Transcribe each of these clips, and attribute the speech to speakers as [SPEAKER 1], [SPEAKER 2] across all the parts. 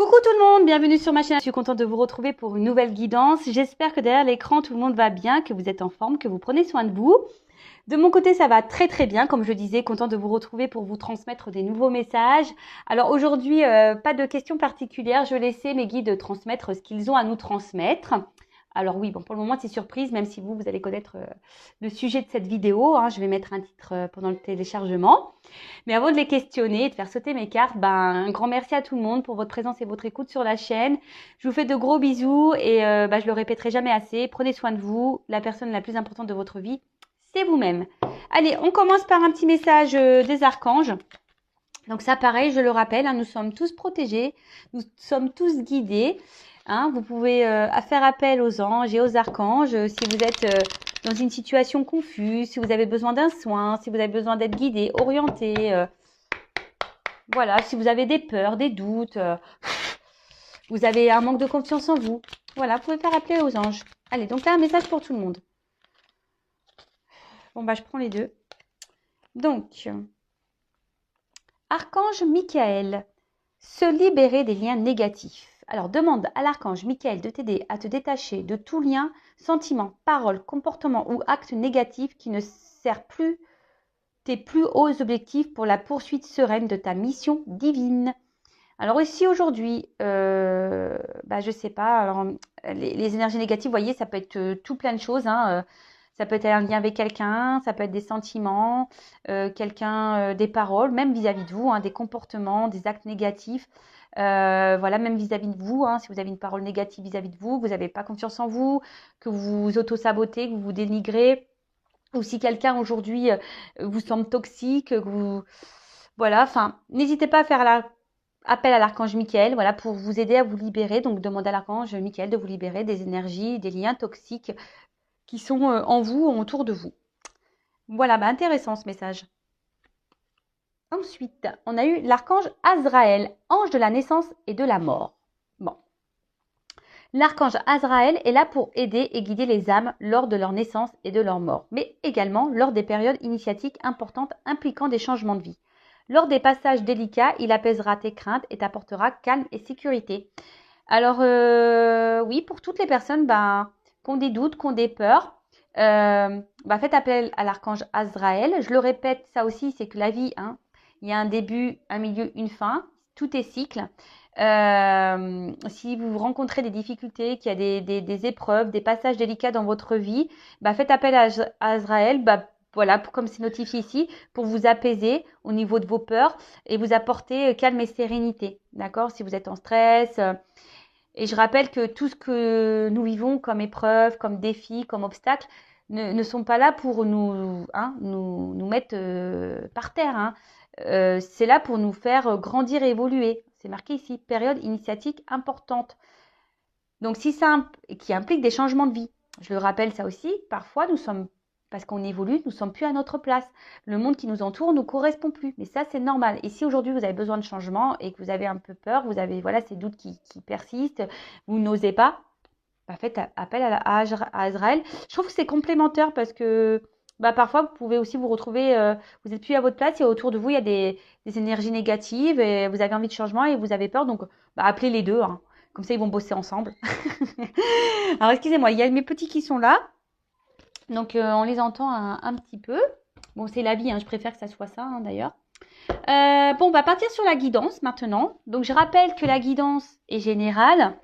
[SPEAKER 1] Coucou tout le monde, bienvenue sur ma chaîne. Je suis contente de vous retrouver pour une nouvelle guidance. J'espère que derrière l'écran, tout le monde va bien, que vous êtes en forme, que vous prenez soin de vous. De mon côté, ça va très très bien. Comme je disais, contente de vous retrouver pour vous transmettre des nouveaux messages. Alors aujourd'hui, pas de questions particulières. Je vais laisser mes guides transmettre ce qu'ils ont à nous transmettre. Alors oui, bon, pour le moment, c'est surprise, même si vous allez connaître le sujet de cette vidéo. Je vais mettre un titre pendant le téléchargement. Mais avant de les questionner et de faire sauter mes cartes, un grand merci à tout le monde pour votre présence et votre écoute sur la chaîne. Je vous fais de gros bisous et je le répéterai jamais assez. Prenez soin de vous. La personne la plus importante de votre vie, c'est vous-même. Allez, on commence par un petit message des archanges. Donc ça, pareil, je le rappelle, nous sommes tous protégés, nous sommes tous guidés. Vous pouvez faire appel aux anges et aux archanges si vous êtes dans une situation confuse, si vous avez besoin d'un soin, si vous avez besoin d'être guidé, orienté. Voilà, si vous avez des peurs, des doutes, vous avez un manque de confiance en vous. Voilà, vous pouvez faire appeler aux anges. Allez, donc là, un message pour tout le monde. Bon, je prends les deux. Donc, Archange Michael, se libérer des liens négatifs. Alors, demande à l'archange Michael de t'aider à te détacher de tout lien, sentiment, parole, comportement ou acte négatif qui ne sert plus tes plus hauts objectifs pour la poursuite sereine de ta mission divine. Alors ici aujourd'hui, je sais pas, alors, les énergies négatives, vous voyez, ça peut être tout plein de choses. Ça peut être un lien avec quelqu'un, ça peut être des sentiments, des paroles, même vis-à-vis de vous, des comportements, des actes négatifs. Voilà, même vis-à-vis de vous, si vous avez une parole négative vis-à-vis de vous, vous n'avez pas confiance en vous, que vous vous auto-sabotez, que vous vous dénigrez, ou si quelqu'un aujourd'hui vous semble toxique, que vous... Voilà, n'hésitez pas à faire appel à l'archange Michael, voilà, pour vous aider à vous libérer. Donc, demandez à l'archange Michael de vous libérer des énergies, des liens toxiques qui sont en vous, autour de vous. Voilà, intéressant ce message. Ensuite, on a eu l'archange Azraël, ange de la naissance et de la mort. Bon. L'archange Azraël est là pour aider et guider les âmes lors de leur naissance et de leur mort, mais également lors des périodes initiatiques importantes impliquant des changements de vie. Lors des passages délicats, il apaisera tes craintes et t'apportera calme et sécurité. Alors, oui, pour toutes les personnes qui ont des doutes, qui ont des peurs, faites appel à l'archange Azraël. Je le répète, ça aussi, c'est que la vie, il y a un début, un milieu, une fin. Tout est cycle. Si vous rencontrez des difficultés, qu'il y a des épreuves, des passages délicats dans votre vie, faites appel à Azraël, voilà, comme c'est notifié ici, pour vous apaiser au niveau de vos peurs et vous apporter calme et sérénité. D'accord? Si vous êtes en stress. Et je rappelle que tout ce que nous vivons comme épreuves, comme défis, comme obstacles, ne sont pas là pour nous mettre par terre. C'est là pour nous faire grandir et évoluer. C'est marqué ici, période initiatique importante. Donc, qui implique des changements de vie. Je le rappelle ça aussi, parfois parce qu'on évolue, nous ne sommes plus à notre place. Le monde qui nous entoure ne nous correspond plus. Mais ça, c'est normal. Et si aujourd'hui, vous avez besoin de changement et que vous avez un peu peur, vous avez ces doutes qui persistent, vous n'osez pas, faites appel à Azraël. Je trouve que c'est complémentaire parce que parfois, vous pouvez aussi vous retrouver, vous n'êtes plus à votre place et autour de vous, il y a des énergies négatives et vous avez envie de changement et vous avez peur. Donc, appelez les deux. Comme ça, ils vont bosser ensemble. Alors, excusez-moi, il y a mes petits qui sont là. Donc, on les entend un petit peu. Bon, c'est la vie, je préfère que ça soit ça, d'ailleurs. On va partir sur la guidance maintenant. Donc, je rappelle que la guidance est générale.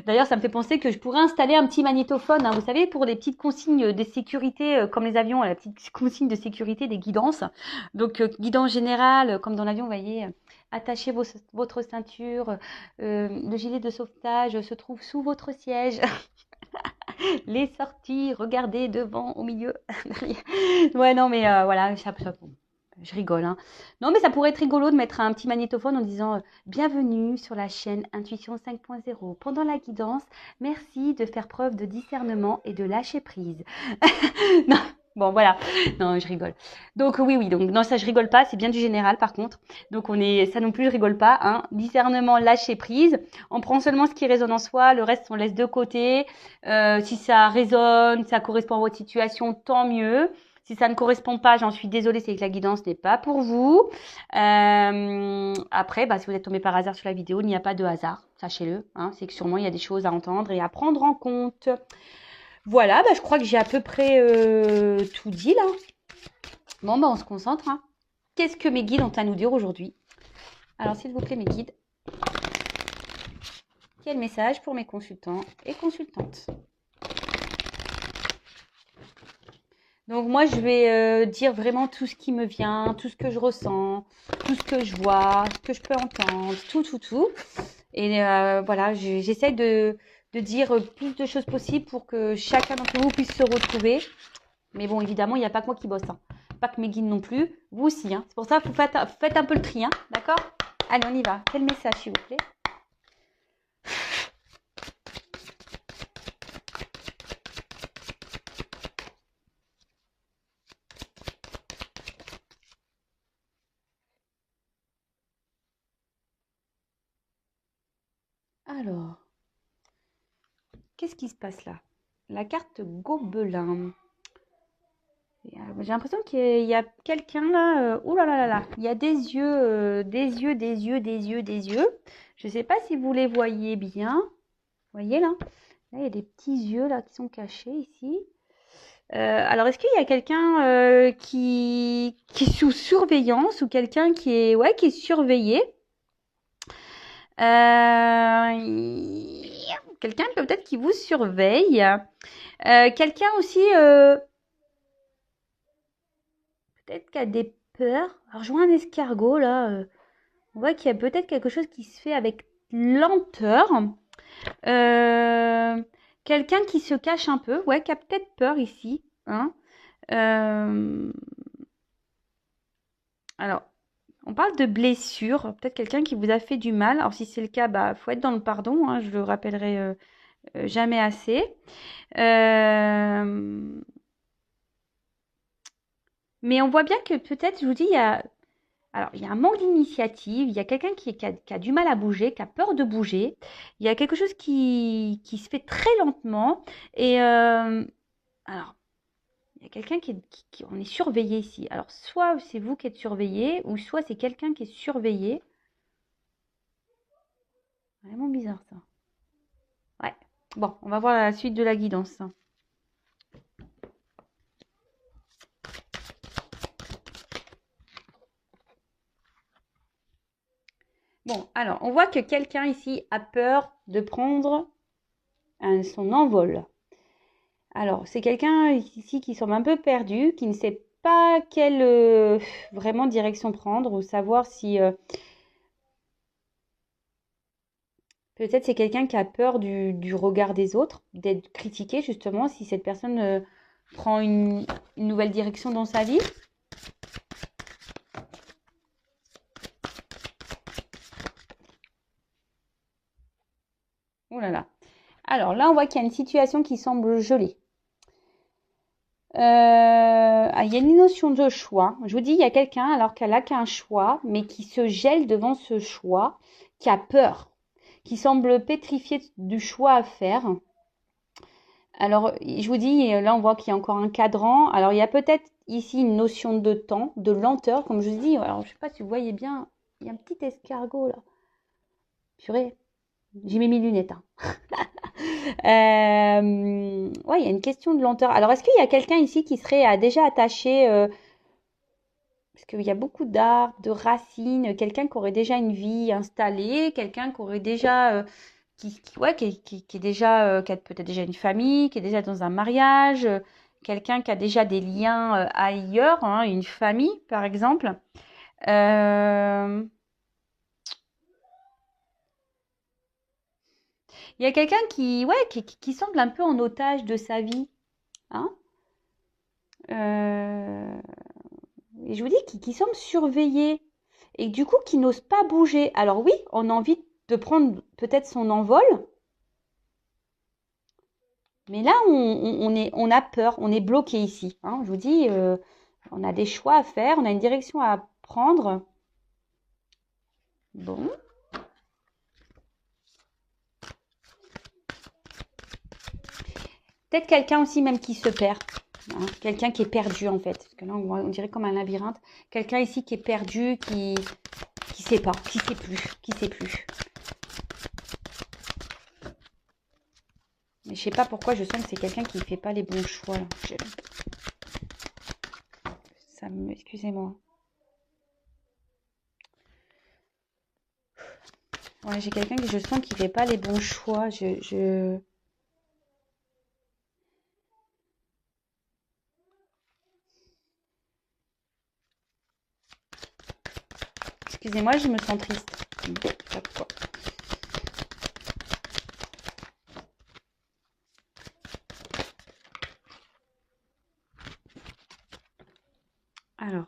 [SPEAKER 1] D'ailleurs, ça me fait penser que je pourrais installer un petit magnétophone, vous savez, pour les petites consignes de sécurité, comme les avions, la petite consigne de sécurité des guidances. Donc, guidance générale, comme dans l'avion, vous voyez, attachez votre ceinture, le gilet de sauvetage se trouve sous votre siège. Les sorties, regardez devant, au milieu. Ouais, non, mais voilà, je rigole. Non, mais ça pourrait être rigolo de mettre un petit magnétophone en disant bienvenue sur la chaîne Intuition 5.0. Pendant la guidance, merci de faire preuve de discernement et de lâcher prise. Non, bon, voilà. Non, je rigole. Donc, oui. Donc, non, ça, je rigole pas. C'est bien du général, par contre. Donc, ça non plus, je rigole pas. Discernement, lâcher prise. On prend seulement ce qui résonne en soi. Le reste, on laisse de côté. Si ça résonne, ça correspond à votre situation, tant mieux. Si ça ne correspond pas, j'en suis désolée, c'est que la guidance n'est pas pour vous. Après, si vous êtes tombé par hasard sur la vidéo, il n'y a pas de hasard, sachez-le. Hein, c'est que sûrement il y a des choses à entendre et à prendre en compte. Voilà, je crois que j'ai à peu près tout dit là. Bon, on se concentre. Hein. Qu'est-ce que mes guides ont à nous dire aujourd'hui? Alors, s'il vous plaît, mes guides, quel message pour mes consultants et consultantes? Donc moi, je vais dire vraiment tout ce qui me vient, tout ce que je ressens, tout ce que je vois, ce que je peux entendre, tout. Et voilà, j'essaie de dire plus de choses possibles pour que chacun d'entre vous puisse se retrouver. Mais bon, évidemment, il n'y a pas que moi qui bosse. Hein. Pas que mes guides non plus, vous aussi. Hein. C'est pour ça que vous faites un peu le tri, hein, d'accord? Allez, on y va. Quel message, s'il vous plaît? Alors, qu'est-ce qui se passe là? La carte Gobelin. J'ai l'impression qu'il y a quelqu'un là. Oh là là là là. Il y a des yeux, des yeux, des yeux, des yeux, des yeux. Je ne sais pas si vous les voyez bien. Vous voyez là? Là, il y a des petits yeux là qui sont cachés ici. Alors, est-ce qu'il y a quelqu'un qui est sous surveillance ou quelqu'un qui est surveillé? Quelqu'un peut-être qui vous surveille. Quelqu'un aussi peut-être qui a des peurs. Alors, je vois un escargot là. On voit qu'il y a peut-être quelque chose qui se fait avec lenteur. Quelqu'un qui se cache un peu. Ouais, qui a peut-être peur ici. Hein. Alors, on parle de blessure. Peut-être quelqu'un qui vous a fait du mal. Alors, si c'est le cas, faut être dans le pardon. Hein, je le rappellerai jamais assez. Mais on voit bien que peut-être, je vous dis, il y a un manque d'initiative, il y a quelqu'un qui a du mal à bouger, qui a peur de bouger. Il y a quelque chose qui se fait très lentement. Et alors, il y a quelqu'un on est surveillé ici. Alors, soit c'est vous qui êtes surveillé, ou soit c'est quelqu'un qui est surveillé. Vraiment bizarre ça. Ouais. Bon, on va voir la suite de la guidance. Bon, alors, on voit que quelqu'un ici a peur de prendre son envol. Alors, c'est quelqu'un ici qui semble un peu perdu, qui ne sait pas quelle vraiment direction prendre ou savoir si peut-être c'est quelqu'un qui a peur du regard des autres, d'être critiqué justement si cette personne prend une nouvelle direction dans sa vie. Oh là là. Alors là, on voit qu'il y a une situation qui semble gelée. Il y a une notion de choix. Je vous dis, il y a quelqu'un alors qu'elle n'a qu'un choix, mais qui se gèle devant ce choix, qui a peur, qui semble pétrifié du choix à faire. Alors, je vous dis, là, on voit qu'il y a encore un cadran. Alors, il y a peut-être ici une notion de temps, de lenteur, comme je vous dis. Alors, je ne sais pas si vous voyez bien, il y a un petit escargot là. Purée, j'ai mis mes lunettes. Hein. Ouais, il y a une question de lenteur. Alors, est-ce qu'il y a quelqu'un ici qui serait déjà attaché parce qu'il y a beaucoup d'arbres, de racines, quelqu'un qui aurait déjà une vie installée, quelqu'un qui aurait déjà qui est déjà qui a peut-être déjà une famille, qui est déjà dans un mariage, quelqu'un qui a déjà des liens ailleurs, hein, une famille par exemple. Il y a quelqu'un qui semble un peu en otage de sa vie, hein. Et je vous dis qui semble surveillé et du coup qui n'ose pas bouger. Alors oui, on a envie de prendre peut-être son envol, mais là on a peur, on est bloqué ici. Hein. Je vous dis, on a des choix à faire, on a une direction à prendre. Bon. Peut-être quelqu'un aussi même qui se perd. hein. Quelqu'un qui est perdu en fait. Parce que là, on dirait comme un labyrinthe. Quelqu'un ici qui est perdu, qui sait pas, qui sait plus, qui sait plus. Mais je sais pas pourquoi je sens que c'est quelqu'un qui fait pas les bons choix. Là. Excusez-moi. Ouais, j'ai quelqu'un que je sens qui fait pas les bons choix. Excusez-moi, je me sens triste. Je sais pas pourquoi. Alors.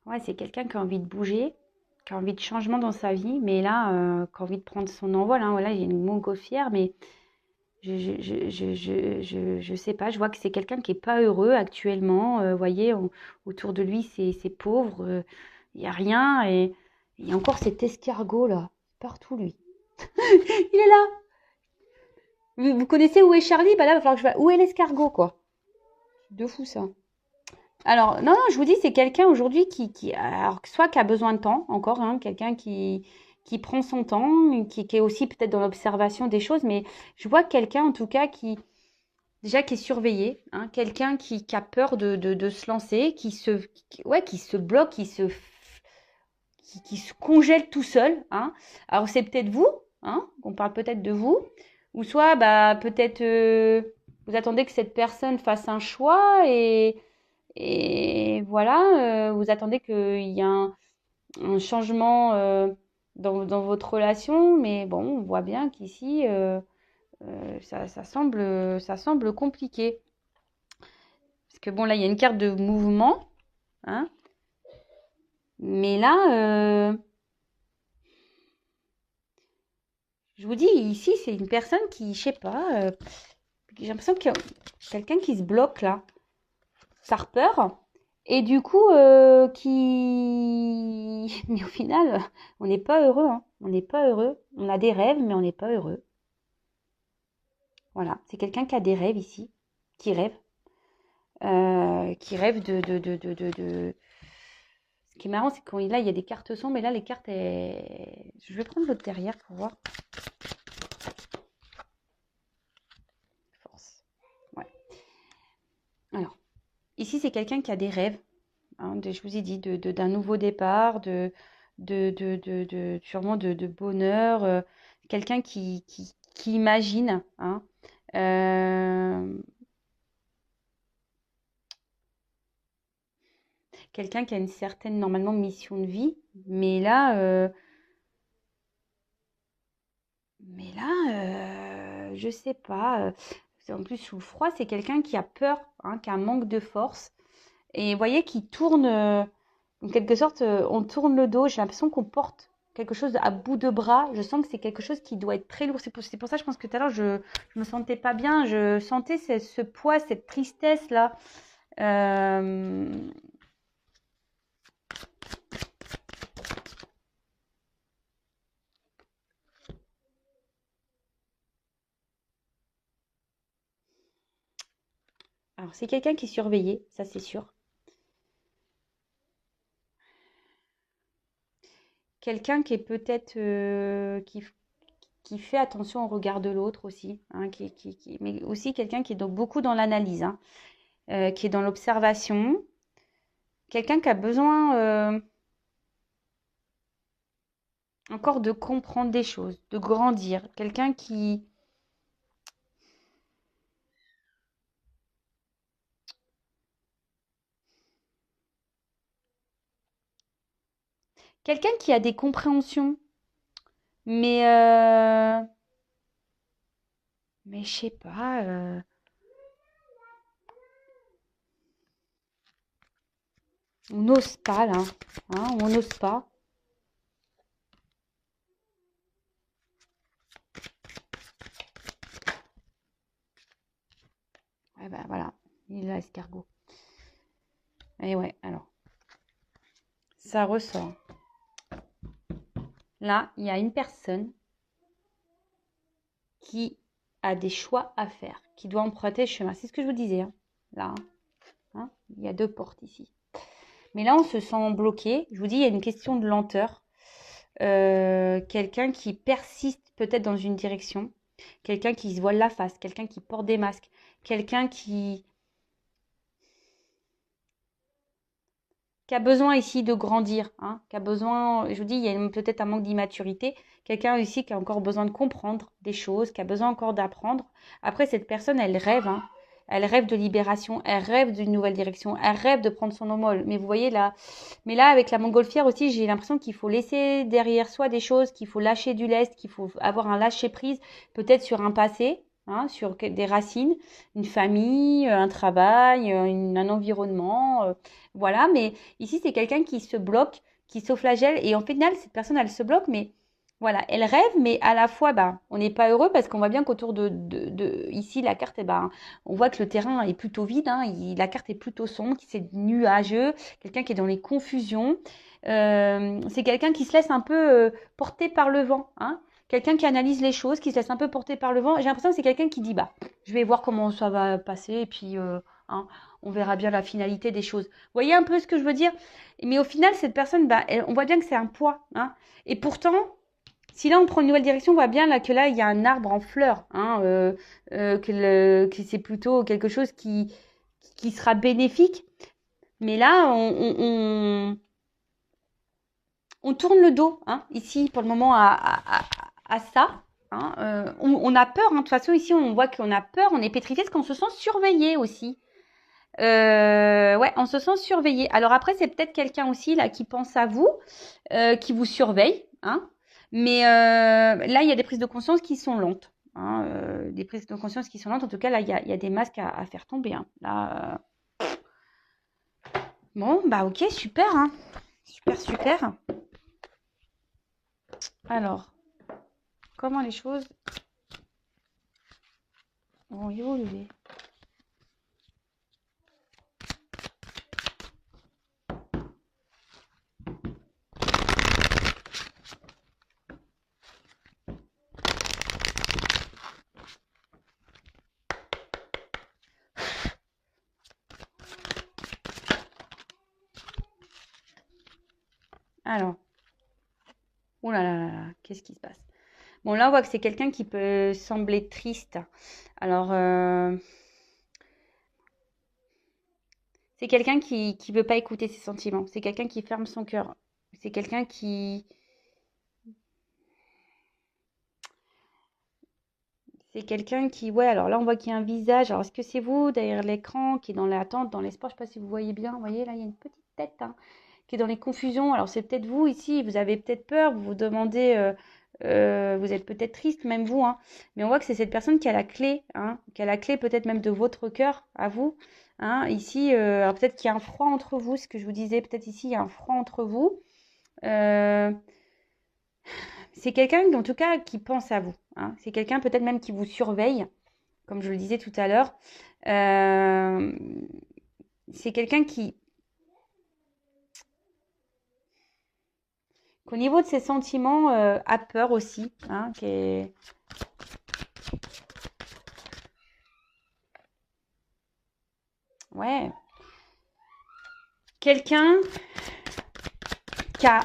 [SPEAKER 1] Ouais, c'est quelqu'un qui a envie de bouger, qui a envie de changement dans sa vie, mais là, qui a envie de prendre son envol. Hein. Voilà, il y a une montgolfière, mais je sais pas. Je vois que c'est quelqu'un qui est pas heureux actuellement. Vous voyez, autour de lui, c'est pauvre. Il n'y a rien. Et il y a encore cet escargot là, partout lui. Il est là. Vous connaissez où est Charlie? Bah là, il va falloir que je vois. Où est l'escargot, quoi? De fou ça. Alors, non, non, je vous dis, c'est quelqu'un aujourd'hui alors, soit qui a besoin de temps, encore, hein, quelqu'un qui prend son temps, qui est aussi peut-être dans l'observation des choses, mais je vois quelqu'un, en tout cas, déjà, qui est surveillé, hein, quelqu'un qui a peur de se lancer, ouais, qui se bloque, qui se congèle tout seul, hein. Alors, c'est peut-être vous, hein, on parle peut-être de vous, ou soit, bah, peut-être, vous attendez que cette personne fasse un choix et voilà, vous attendez qu'il y ait un changement dans votre relation, mais bon, on voit bien qu'ici, ça semble compliqué. Parce que bon, là, il y a une carte de mouvement, hein, mais là, je vous dis, ici, c'est une personne qui, je sais pas, j'ai l'impression qu'il y a quelqu'un qui se bloque là, par peur. Et du coup, mais au final, on n'est pas heureux, hein. On n'est pas heureux. On a des rêves, mais on n'est pas heureux. Voilà, c'est quelqu'un qui a des rêves ici, qui rêve, de. Ce qui est marrant, c'est qu'il là, il y a des cartes sombres, mais là, les cartes, je vais prendre l'autre derrière pour voir. Force. Ouais. Alors, ici, c'est quelqu'un qui a des rêves. Hein, je vous ai dit, d'un nouveau départ, sûrement de bonheur, quelqu'un qui imagine, hein, euh, quelqu'un qui a une certaine, normalement, mission de vie, mais là, je sais pas, en plus, sous le froid, c'est quelqu'un qui a peur, hein, qui a un manque de force, et vous voyez, qui tourne, en quelque sorte, on tourne le dos. J'ai l'impression qu'on porte quelque chose à bout de bras. Je sens que c'est quelque chose qui doit être très lourd. C'est pour ça, je pense que tout à l'heure, je me sentais pas bien. Je sentais ce poids, cette tristesse-là. Euh, Alors, c'est quelqu'un qui est surveillé, ça c'est sûr. Quelqu'un qui est peut-être qui fait attention au regard de l'autre aussi, hein, mais aussi quelqu'un qui est beaucoup dans l'analyse, hein, qui est dans l'observation. Quelqu'un qui a besoin encore de comprendre des choses, de grandir. Quelqu'un qui a des compréhensions, mais mais je sais pas, on n'ose pas là, hein, on n'ose pas. Ouais, bah voilà, il est là, escargot. Et ouais, alors, ça ressort. Là, il y a une personne qui a des choix à faire, qui doit emprunter le chemin. C'est ce que je vous disais, hein, là. Hein, il y a 2 portes ici. Mais là, on se sent bloqué. Je vous dis, il y a une question de lenteur. Quelqu'un qui persiste peut-être dans une direction. Quelqu'un qui se voile la face. Quelqu'un qui porte des masques. Quelqu'un qui a besoin ici de grandir, hein, qui a besoin, je vous dis, il y a peut-être un manque d'immaturité, quelqu'un ici qui a encore besoin de comprendre des choses, qui a besoin encore d'apprendre. Après, cette personne, elle rêve, hein, elle rêve de libération, elle rêve d'une nouvelle direction, elle rêve de prendre son envol. Mais vous voyez là, mais là, avec la montgolfière aussi, j'ai l'impression qu'il faut laisser derrière soi des choses, qu'il faut lâcher du lest, qu'il faut avoir un lâcher-prise, peut-être sur un passé, hein, sur des racines, une famille, un travail, un environnement, voilà, mais ici, c'est quelqu'un qui se bloque, qui s'auto-flagelle. Et en final, cette personne, elle se bloque, mais voilà, elle rêve, mais à la fois, bah, on n'est pas heureux parce qu'on voit bien qu'autour ici, la carte, eh ben, on voit que le terrain est plutôt vide, hein, la carte est plutôt sombre, c'est nuageux, quelqu'un qui est dans les confusions. C'est quelqu'un qui se laisse un peu porter par le vent, hein. Quelqu'un qui analyse les choses, qui se laisse un peu porter par le vent. J'ai l'impression que c'est quelqu'un qui dit, bah, je vais voir comment ça va passer, et puis, hein, on verra bien la finalité des choses. Vous voyez un peu ce que je veux dire? Mais au final, cette personne, bah, on voit bien que c'est un poids, hein. Et pourtant, si là on prend une nouvelle direction, on voit bien là que là il y a un arbre en fleurs, hein, que c'est plutôt quelque chose qui sera bénéfique. Mais là, on tourne le dos, hein, ici pour le moment à ça. Hein, on a peur, hein, de toute façon ici on voit qu'on a peur, on est pétrifié parce qu'on se sent surveillé aussi. Ouais, on se sent surveillé. Alors après, c'est peut-être quelqu'un aussi là qui pense à vous, qui vous surveille, hein. Mais là, il y a des prises de conscience qui sont lentes, hein, des prises de conscience qui sont lentes. En tout cas, là, il y a des masques à faire tomber, hein. Là, bon, bah ok, super, hein. Super, super. Alors, comment les choses vont évoluer? Alors, oh là là là là, qu'est-ce qui se passe? Bon, là, on voit que c'est quelqu'un qui peut sembler triste. Alors, c'est quelqu'un qui veut pas écouter ses sentiments. C'est quelqu'un qui ferme son cœur. C'est quelqu'un qui... C'est quelqu'un qui... Ouais, alors là, on voit qu'il y a un visage. Alors, est-ce que c'est vous, derrière l'écran, qui est dans l'attente, dans l'espoir? Je ne sais pas si vous voyez bien. Vous voyez, là, il y a une petite tête, hein, qui est dans les confusions. Alors, c'est peut-être vous ici. Vous avez peut-être peur. Vous vous demandez... vous êtes peut-être triste, même vous, hein. Mais on voit que c'est cette personne qui a la clé, hein, qui a la clé peut-être même de votre cœur à vous, hein. Ici, alors peut-être qu'il y a un froid entre vous, ce que je vous disais, peut-être ici, il y a un froid entre vous. Euh, c'est quelqu'un, en tout cas, qui pense à vous, hein. C'est quelqu'un peut-être même qui vous surveille, comme je le disais tout à l'heure. Euh, c'est quelqu'un qu'au niveau de ses sentiments, a peur aussi, hein, qui est... Ouais. Quelqu'un qui a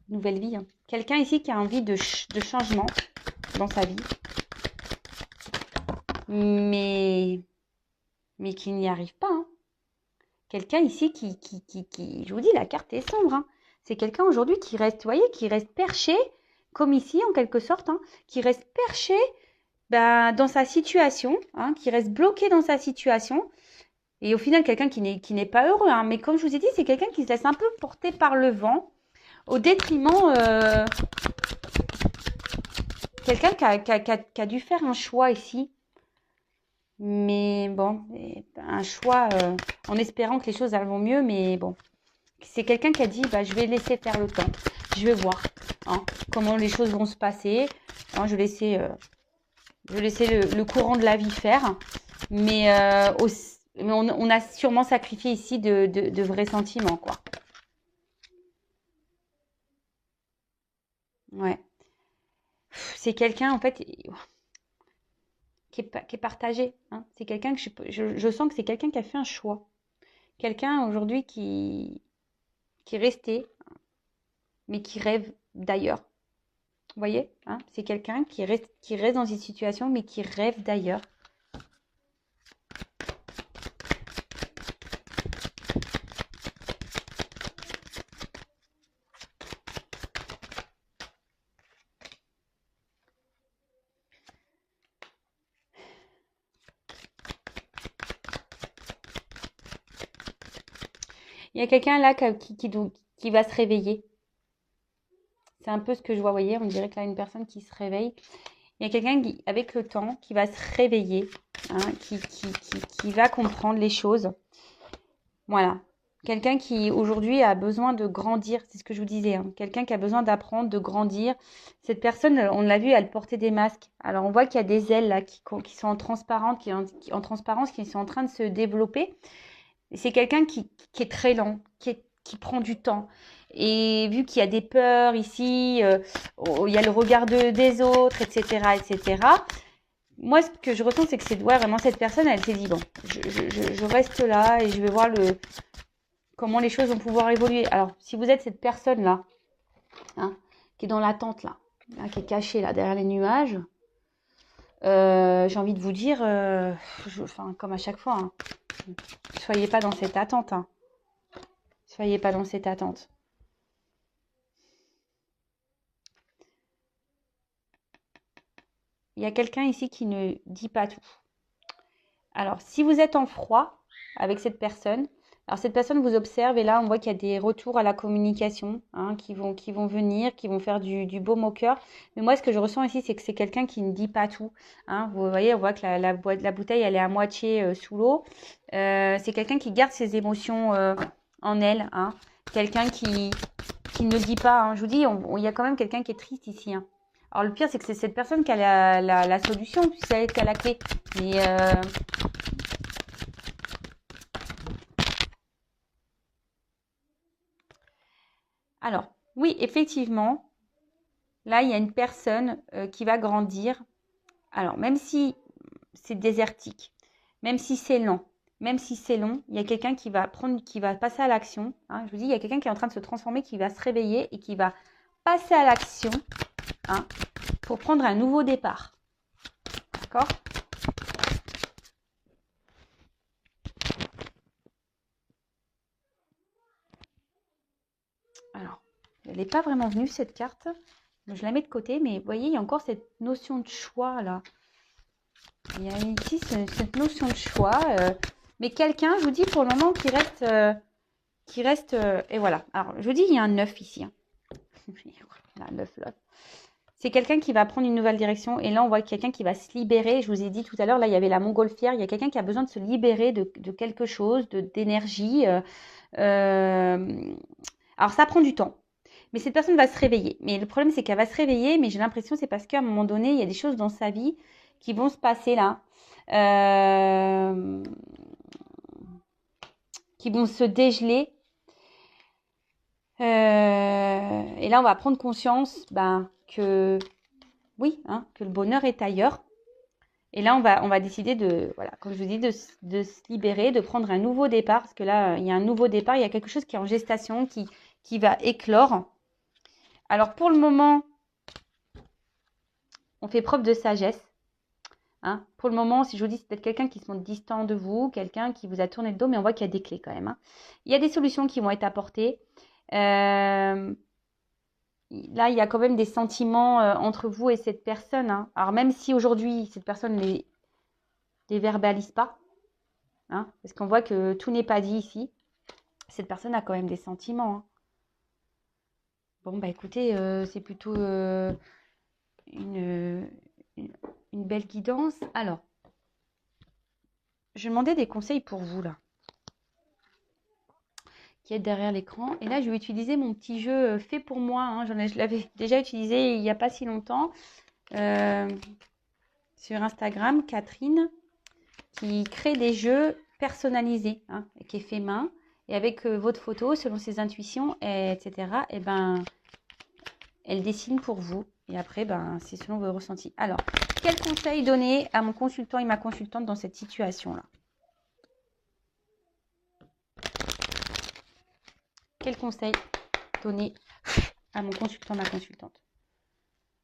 [SPEAKER 1] une nouvelle vie, hein. Quelqu'un ici qui a envie de changement dans sa vie, mais qui n'y arrive pas, hein. Quelqu'un ici qui, je vous dis, la carte est sombre, hein. C'est quelqu'un aujourd'hui qui reste, vous voyez, qui reste perché, comme ici en quelque sorte, hein, qui reste perché, ben, dans sa situation, hein, qui reste bloqué dans sa situation. Et au final, quelqu'un qui n'est pas heureux, hein. Mais comme je vous ai dit, c'est quelqu'un qui se laisse un peu porter par le vent, au détriment... quelqu'un qui a dû faire un choix ici. Mais bon, un choix en espérant que les choses vont mieux. Mais bon, c'est quelqu'un qui a dit, bah, je vais laisser faire le temps. Je vais voir, hein, comment les choses vont se passer. Hein, je vais laisser le courant de la vie faire. Mais, mais on a sûrement sacrifié ici de vrais sentiments, quoi. Ouais. C'est quelqu'un, en fait, qui est partagé. Hein. C'est quelqu'un que je sens que c'est quelqu'un qui a fait un choix. Quelqu'un aujourd'hui qui est resté, mais qui rêve d'ailleurs. Vous voyez, hein, c'est quelqu'un qui reste dans une situation, mais qui rêve d'ailleurs. Il y a quelqu'un là qui va se réveiller. C'est un peu ce que je vois, vous voyez, on dirait que là, une personne qui se réveille. Il y a quelqu'un avec le temps, qui va se réveiller, hein, qui va comprendre les choses. Voilà. Quelqu'un qui, aujourd'hui, a besoin de grandir. C'est ce que je vous disais. Hein. Quelqu'un qui a besoin d'apprendre, de grandir. Cette personne, on l'a vu, elle portait des masques. Alors, on voit qu'il y a des ailes là qui sont en transparence, en transparence, qui sont en train de se développer. C'est quelqu'un qui est très lent, qui prend du temps. Et vu qu'il y a des peurs ici, il y a le regard des autres, etc., etc. Moi, ce que je ressens, c'est que c'est vraiment cette personne, elle s'est dit, bon, je reste là et je vais voir comment les choses vont pouvoir évoluer. Alors, si vous êtes cette personne-là, hein, qui est dans l'attente, là, qui est cachée là, derrière les nuages, j'ai envie de vous dire, comme à chaque fois, hein, soyez pas dans cette attente. Hein. Soyez pas dans cette attente. Il y a quelqu'un ici qui ne dit pas tout. Alors, si vous êtes en froid avec cette personne, alors cette personne vous observe et là, on voit qu'il y a des retours à la communication hein, qui vont venir, qui vont faire du baume au cœur. Mais moi, ce que je ressens ici, c'est que c'est quelqu'un qui ne dit pas tout. Hein. Vous voyez, on voit que la bouteille, elle est à moitié sous l'eau. C'est quelqu'un qui garde ses émotions en elle. Hein. Quelqu'un qui ne dit pas. Hein. Je vous dis, il y a quand même quelqu'un qui est triste ici. Hein. Alors, le pire, c'est que c'est cette personne qui a la solution, c'est elle qui a la clé. Mais alors, oui, effectivement, là, il y a une personne qui va grandir. Alors, même si c'est désertique, même si c'est lent, même si c'est long, il y a quelqu'un qui va passer à l'action. Hein. Je vous dis, il y a quelqu'un qui est en train de se transformer, qui va se réveiller et qui va passer à l'action hein, pour prendre un nouveau départ. D'accord ? Alors, elle n'est pas vraiment venue cette carte. Je la mets de côté, mais vous voyez, il y a encore cette notion de choix là. Il y a ici cette notion de choix. Mais quelqu'un, je vous dis pour le moment, qui reste et voilà. Alors, je vous dis, il y a un 9 ici. Hein. Là, 9 là. C'est quelqu'un qui va prendre une nouvelle direction. Et là, on voit quelqu'un qui va se libérer. Je vous ai dit tout à l'heure, là, il y avait la montgolfière. Il y a quelqu'un qui a besoin de se libérer de quelque chose, d'énergie. Alors, ça prend du temps. Mais cette personne va se réveiller. Mais le problème, c'est qu'elle va se réveiller. Mais j'ai l'impression, c'est parce qu'à un moment donné, il y a des choses dans sa vie qui vont se passer là. Qui vont se dégeler. Et là, on va prendre conscience que oui, hein, que le bonheur est ailleurs. Et là, on va décider voilà, comme je vous dis, de se libérer, de prendre un nouveau départ. Parce que là, il y a un nouveau départ, il y a quelque chose qui est en gestation, qui va éclore. Alors, pour le moment, on fait preuve de sagesse. Hein. Pour le moment, si je vous dis, c'est peut-être quelqu'un qui se montre distant de vous, quelqu'un qui vous a tourné le dos, mais on voit qu'il y a des clés quand même. Hein. Il y a des solutions qui vont être apportées. Là, il y a quand même des sentiments entre vous et cette personne. Hein. Alors, même si aujourd'hui, cette personne ne les verbalise pas, hein, parce qu'on voit que tout n'est pas dit ici, cette personne a quand même des sentiments. Hein. Bon, écoutez, c'est plutôt une belle guidance. Alors, je demandais des conseils pour vous, là, qui est derrière l'écran. Et là, je vais utiliser mon petit jeu fait pour moi. Hein. Je l'avais déjà utilisé il n'y a pas si longtemps sur Instagram, Catherine, qui crée des jeux personnalisés, hein, qui est fait main. Et avec votre photo, selon ses intuitions, etc., et elle dessine pour vous. Et après, c'est selon vos ressentis. Alors, quel conseil donner à mon consultant et ma consultante dans cette situation-là? Quel conseil donner à mon consultant, ma consultante?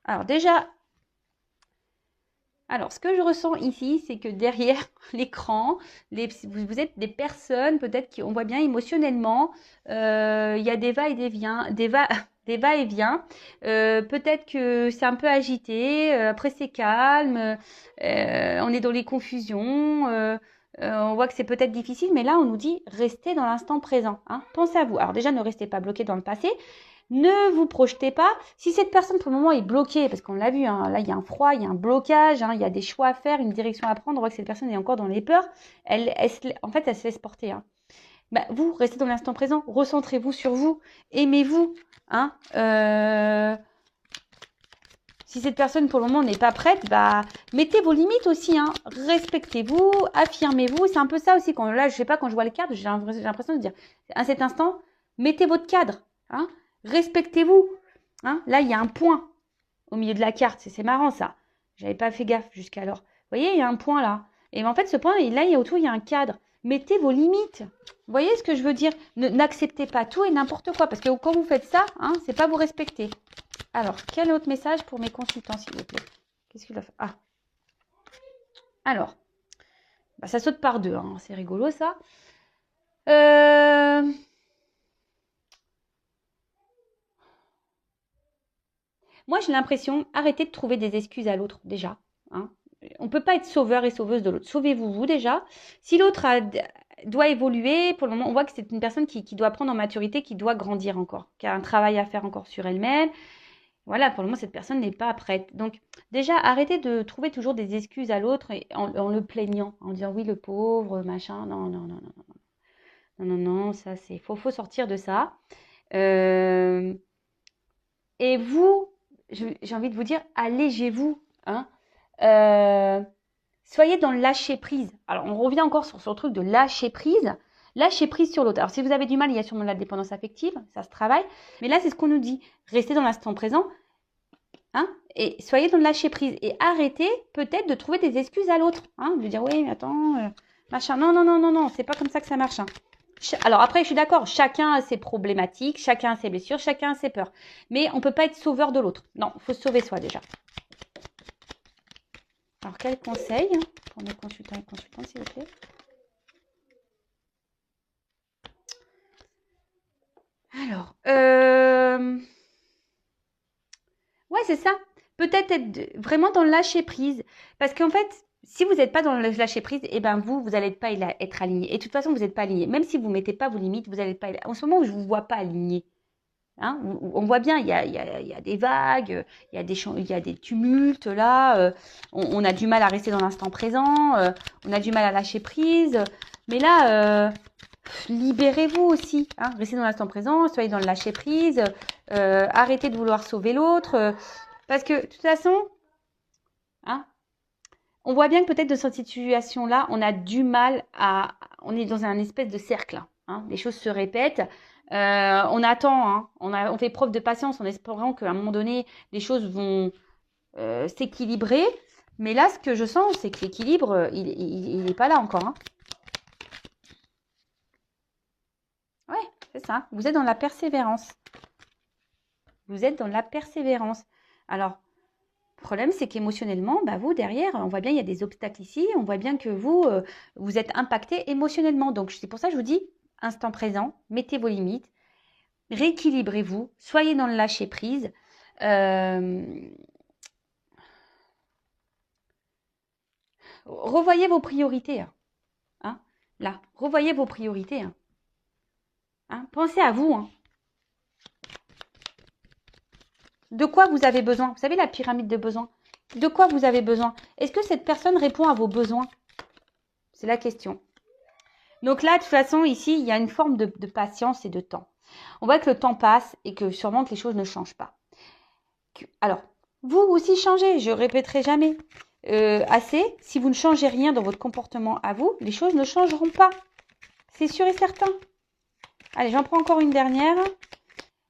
[SPEAKER 1] Alors déjà, ce que je ressens ici, c'est que derrière l'écran, vous êtes des personnes, peut-être qu'on voit bien émotionnellement, il y a des va-et-vient, des va-et-vient. Peut-être que c'est un peu agité, après c'est calme, on est dans les confusions, on voit que c'est peut-être difficile, mais là on nous dit restez dans l'instant présent. Hein. Pensez à vous. Alors déjà, ne restez pas bloqué dans le passé. Ne vous projetez pas. Si cette personne pour le moment est bloquée, parce qu'on l'a vu, hein, là il y a un froid, il y a un blocage, hein, il y a des choix à faire, une direction à prendre, on voit que cette personne est encore dans les peurs, en fait elle se laisse porter. Hein. Bah, vous, restez dans l'instant présent, recentrez-vous sur vous, aimez-vous. Hein, si cette personne pour le moment n'est pas prête, bah, mettez vos limites aussi. Hein. Respectez-vous, affirmez-vous. C'est un peu ça aussi. Là, je sais pas, quand je vois le cadre, j'ai l'impression de dire à cet instant, mettez votre cadre. Hein. Respectez-vous. Hein. Là, il y a un point au milieu de la carte. C'est marrant ça. J'avais pas fait gaffe jusqu'alors. Vous voyez, il y a un point là. Et en fait, ce point, là, autour, il y a un cadre. Mettez vos limites. Vous voyez ce que je veux dire? N'acceptez pas tout et n'importe quoi. Parce que quand vous faites ça, hein, c'est pas vous respecter. Alors, quel autre message pour mes consultants, s'il vous plaît? Qu'est-ce qu'il a fait? Ah. Alors, bah, ça saute par deux. Hein. C'est rigolo, ça. Moi, j'ai l'impression, arrêtez de trouver des excuses à l'autre, déjà. Hein. On ne peut pas être sauveur et sauveuse de l'autre. Sauvez-vous, vous, déjà. Si l'autre doit évoluer, pour le moment, on voit que c'est une personne qui doit prendre en maturité, qui doit grandir encore, qui a un travail à faire encore sur elle-même. Voilà, pour le moment, cette personne n'est pas prête. Donc, déjà, arrêtez de trouver toujours des excuses à l'autre en le plaignant, en disant oui, le pauvre, machin. Non, non, non, non, non. Non, non, non, ça, c'est... Faut sortir de ça. Et vous, j'ai envie de vous dire, allégez-vous. Hein. Soyez dans le lâcher-prise. Alors, on revient encore sur ce truc de lâcher-prise. Lâcher prise sur l'autre. Alors, si vous avez du mal, il y a sûrement la dépendance affective, ça se travaille. Mais là, c'est ce qu'on nous dit. Restez dans l'instant présent. Hein, et soyez dans le lâcher prise. Et arrêtez peut-être de trouver des excuses à l'autre. Hein, de dire, oui, mais attends, machin. Non, non, non, non, non, c'est pas comme ça que ça marche. Hein. Alors après, je suis d'accord, chacun a ses problématiques, chacun a ses blessures, chacun a ses peurs. Mais on ne peut pas être sauveur de l'autre. Non, il faut se sauver soi déjà. Alors, quel conseil hein, pour mes consultants et consultantes, s'il vous plaît? Alors, ouais, c'est ça. Peut-être être vraiment dans le lâcher prise. Parce qu'en fait, si vous n'êtes pas dans le lâcher prise, eh ben vous n'allez pas être aligné. Et de toute façon, vous n'êtes pas aligné. Même si vous ne mettez pas vos limites, vous n'allez pas. En ce moment, je ne vous vois pas aligné. Hein, on voit bien, il y a des vagues, il y a des tumultes là. On a du mal à rester dans l'instant présent. On a du mal à lâcher prise. Mais là, libérez-vous aussi. Hein, restez dans l'instant présent, soyez dans le lâcher prise. Arrêtez de vouloir sauver l'autre. Parce que de toute façon, hein, on voit bien que peut-être de cette situation-là, on a du mal à... On est dans un espèce de cercle. Hein, les choses se répètent. On attend, hein, on fait preuve de patience en espérant qu'à un moment donné, les choses vont s'équilibrer. Mais là, ce que je sens, c'est que l'équilibre, il n'est pas là encore. Hein. Ouais, c'est ça. Vous êtes dans la persévérance. Vous êtes dans la persévérance. Alors, le problème, c'est qu'émotionnellement, bah, vous, derrière, on voit bien, il y a des obstacles ici. On voit bien que vous, vous êtes impacté émotionnellement. Donc, c'est pour ça que je vous dis, instant présent, mettez vos limites, rééquilibrez-vous, soyez dans le lâcher-prise. Revoyez vos priorités. Hein, là, revoyez vos priorités. Hein, pensez à vous. Hein. De quoi vous avez besoin? Vous savez, la pyramide de besoins. De quoi vous avez besoin? Est-ce que cette personne répond à vos besoins? C'est la question. Donc là, de toute façon, ici, il y a une forme de patience et de temps. On voit que le temps passe et que sûrement que les choses ne changent pas. Alors, vous aussi changez, je ne répéterai jamais assez. Si vous ne changez rien dans votre comportement à vous, les choses ne changeront pas. C'est sûr et certain. Allez, j'en prends encore une dernière.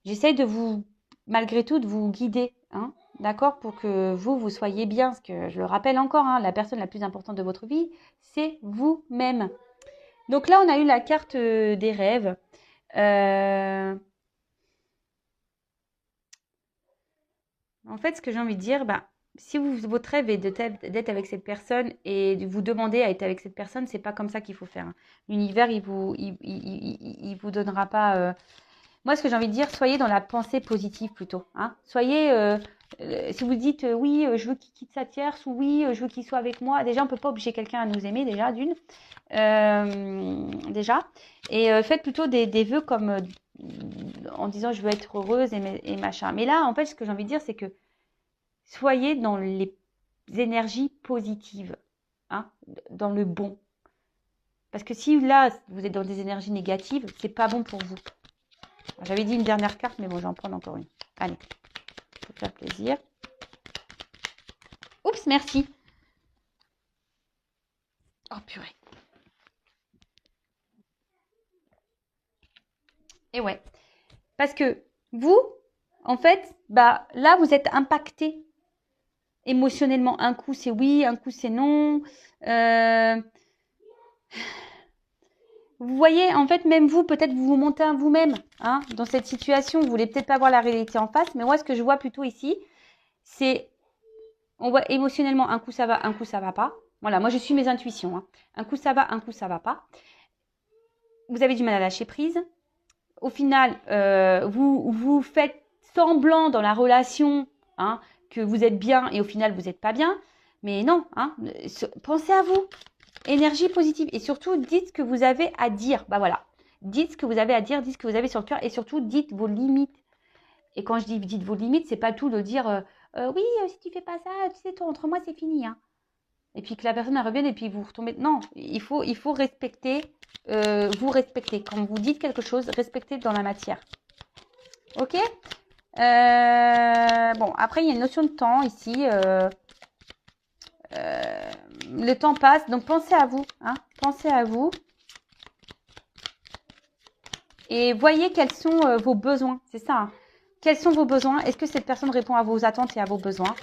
[SPEAKER 1] J'essaye de vous, malgré tout, de vous guider. Hein. d'accord, pour que vous soyez bien. Parce que je le rappelle encore, hein, la personne la plus importante de votre vie, c'est vous-même. Donc là, on a eu la carte des rêves. Euh, En fait, ce que j'ai envie de dire, bah, si votre rêve est d'être avec cette personne et de vous demander à être avec cette personne, c'est pas comme ça qu'il faut faire, hein. L'univers, il vous donnera pas. Moi, ce que j'ai envie de dire, soyez dans la pensée positive plutôt, hein. Soyez, si vous dites oui, je veux qu'il quitte sa tierce ou oui, je veux qu'il soit avec moi. Déjà, on peut pas obliger quelqu'un à nous aimer déjà d'une, déjà. Et faites plutôt des vœux comme en disant je veux être heureuse et machin. Mais là, en fait, ce que j'ai envie de dire, c'est que soyez dans les énergies positives, hein, dans le bon. Parce que si là, vous êtes dans des énergies négatives, c'est pas bon pour vous. J'avais dit une dernière carte, mais bon, j'en prends encore une. Allez, pour faire plaisir. Oups, merci. Oh purée. Et ouais. Parce que vous, en fait, bah là, vous êtes impacté émotionnellement. Un coup, c'est oui, un coup, c'est non. Euh, Vous voyez, en fait, même vous, peut-être vous vous montez à vous-même, hein, dans cette situation. Vous voulez peut-être pas voir la réalité en face, mais moi, ce que je vois plutôt ici, c'est, on voit émotionnellement, un coup ça va, un coup ça va pas. Voilà, moi, je suis mes intuitions, hein. Un coup ça va, un coup ça va pas. Vous avez du mal à lâcher prise. Au final, vous faites semblant dans la relation, hein, que vous êtes bien et au final, vous n'êtes pas bien. Mais non, hein, pensez à vous. Énergie positive. Et surtout, dites ce que vous avez à dire. Bah voilà. Dites ce que vous avez à dire, dites ce que vous avez sur le cœur et surtout, dites vos limites. Et quand je dis dites vos limites, c'est pas tout de dire oui, si tu fais pas ça, tu sais, toi, entre moi, c'est fini, hein. Et puis que la personne elle revienne et puis vous retombez. Non, il faut respecter, vous respecter. Quand vous dites quelque chose, respectez dans la matière. Ok. Bon, après, il y a une notion de temps ici. Le temps passe, donc pensez à vous, hein, pensez à vous. Et voyez quels sont vos besoins, c'est ça, hein. Quels sont vos besoins? Est-ce que cette personne répond à vos attentes et à vos besoins?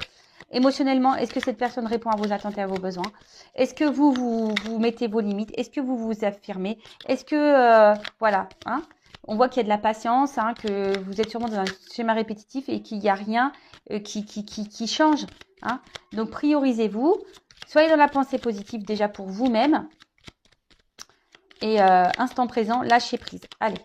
[SPEAKER 1] Émotionnellement, est-ce que cette personne répond à vos attentes et à vos besoins? Est-ce que vous mettez vos limites? Est-ce que vous vous affirmez? Est-ce que, voilà, hein, on voit qu'il y a de la patience, hein, que vous êtes sûrement dans un schéma répétitif et qu'il n'y a rien qui change, hein. Donc, priorisez-vous. Soyez dans la pensée positive déjà pour vous-même. Et instant présent, lâchez prise. Allez.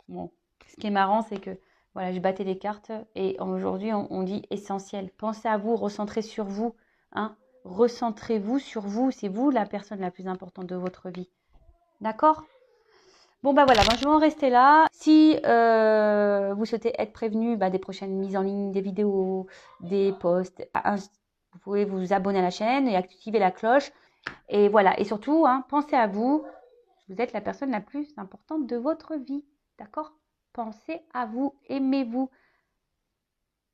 [SPEAKER 1] Bon, ce qui est marrant, c'est que voilà, je battais les cartes et aujourd'hui, on dit essentiel. Pensez à vous, recentrez sur vous, hein. Recentrez-vous sur vous. C'est vous la personne la plus importante de votre vie. D'accord? Bon, bah voilà, moi, je vais en rester là. Si vous souhaitez être prévenu des prochaines mises en ligne, des vidéos, des posts, vous pouvez vous abonner à la chaîne et activer la cloche. Et voilà, et surtout, hein, pensez à vous. Vous êtes la personne la plus importante de votre vie. D'accord? Pensez à vous, aimez-vous.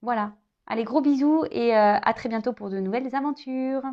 [SPEAKER 1] Voilà. Allez, gros bisous et à très bientôt pour de nouvelles aventures.